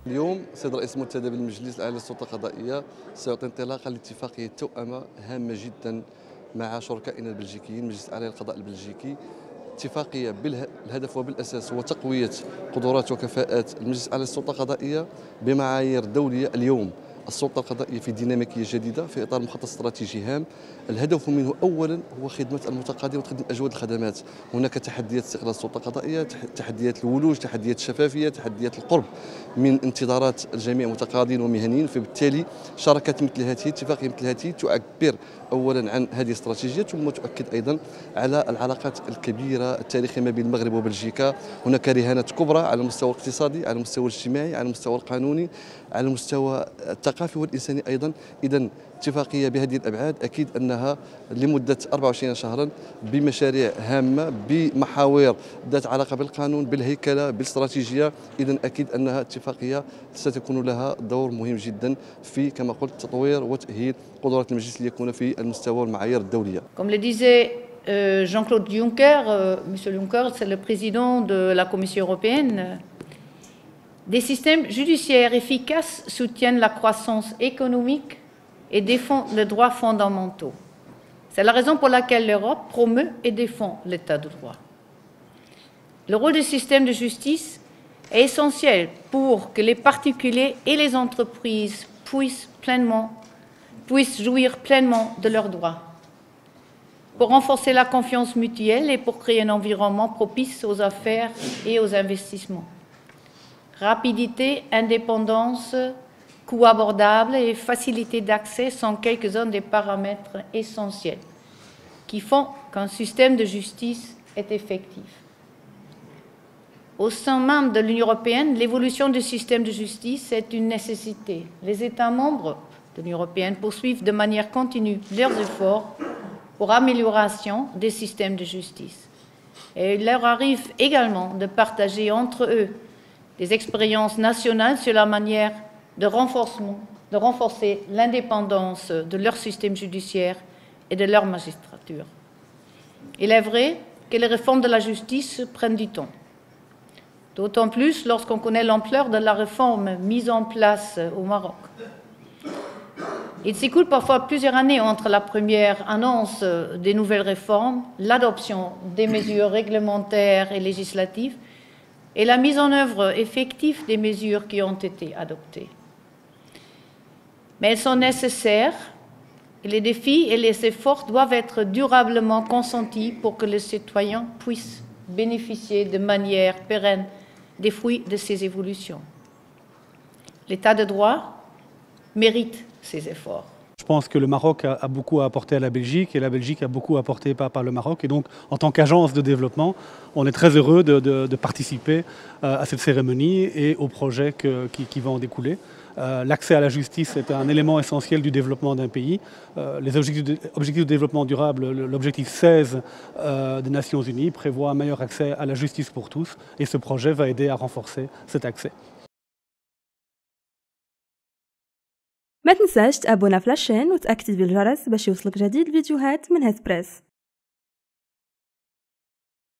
اليوم السيد رئيس المنتدى بالمجلس الأعلى للسلطة القضائية سيعطي انطلاقا لاتفاقية توأمة هامة جدا مع شركائنا البلجيكيين المجلس الأعلى للقضاء البلجيكي. اتفاقية بالهدف وبالأساس هو تقوية قدرات وكفاءات المجلس الأعلى للسلطة القضائية بمعايير دولية. اليوم السلطة القضائية في ديناميكية جديدة في إطار مخطط استراتيجي هام، الهدف منه أولا هو خدمة المتقاضي وتقديم أجود الخدمات. هناك تحديات استقلال السلطة القضائية، تحديات الولوج، تحديات الشفافية، تحديات القرب من انتظارات الجميع متقاضين ومهنيين. فبالتالي شراكات مثل هذه، اتفاقية مثل هذه تعبر أولا عن هذه الاستراتيجية، ثم تؤكد أيضا على العلاقات الكبيرة التاريخية ما بين المغرب وبلجيكا. هناك رهانات كبرى على المستوى الاقتصادي، على المستوى الاجتماعي، على المستوى القانوني، على المستوى الثقافي والإنساني أيضا. إذن اتفاقية بهذه الأبعاد أكيد أنها لمدة 24 شهرا بمشاريع هامة، بمحاور ذات علاقة بالقانون، بالهيكلة، بالاستراتيجية. إذن أكيد أنها اتفاقية ستكون لها دور مهم جدا في كما قلت تطوير وتأهيل قدرات المجلس ليكون في المستوى والمعايير الدولية. Comme le disait Jean-Claude Juncker, Monsieur Juncker, c'est le président de la Commission européenne. Des systèmes judiciaires efficaces soutiennent la croissance économique et défendent les droits fondamentaux. C'est la raison pour laquelle l'Europe promeut et défend l'état de droit. Le rôle des systèmes de justice est essentiel pour que les particuliers et les entreprises puissent jouir pleinement de leurs droits, pour renforcer la confiance mutuelle et pour créer un environnement propice aux affaires et aux investissements. Rapidité, indépendance, coût abordable et facilité d'accès sont quelques-uns des paramètres essentiels qui font qu'un système de justice est effectif. Au sein même de l'Union européenne, l'évolution du système de justice est une nécessité. Les États membres de l'Union européenne poursuivent de manière continue leurs efforts pour l'amélioration des systèmes de justice. Et il leur arrive également de partager entre eux des expériences nationales sur la manière de renforcer l'indépendance de leur système judiciaire et de leur magistrature. Il est vrai que les réformes de la justice prennent du temps, d'autant plus lorsqu'on connaît l'ampleur de la réforme mise en place au Maroc. Il s'écoule parfois plusieurs années entre la première annonce des nouvelles réformes, l'adoption des mesures réglementaires et législatives et la mise en œuvre effective des mesures qui ont été adoptées. Mais elles sont nécessaires et les défis et les efforts doivent être durablement consentis pour que les citoyens puissent bénéficier de manière pérenne des fruits de ces évolutions. L'état de droit mérite ces efforts. Je pense que le Maroc a beaucoup à apporter à la Belgique et la Belgique a beaucoup à apporter par le Maroc. Et donc, en tant qu'agence de développement, on est très heureux de participer à cette cérémonie et aux projets qui vont en découler. L'accès à la justice est un élément essentiel du développement d'un pays. Les objectifs de développement durable, l'objectif 16 des Nations Unies prévoit un meilleur accès à la justice pour tous et ce projet va aider à renforcer cet accès. ما تنساش تابونا في لاشين وتأكتيفي الجرس باش يوصلك جديد الفيديوهات من هيث بريس.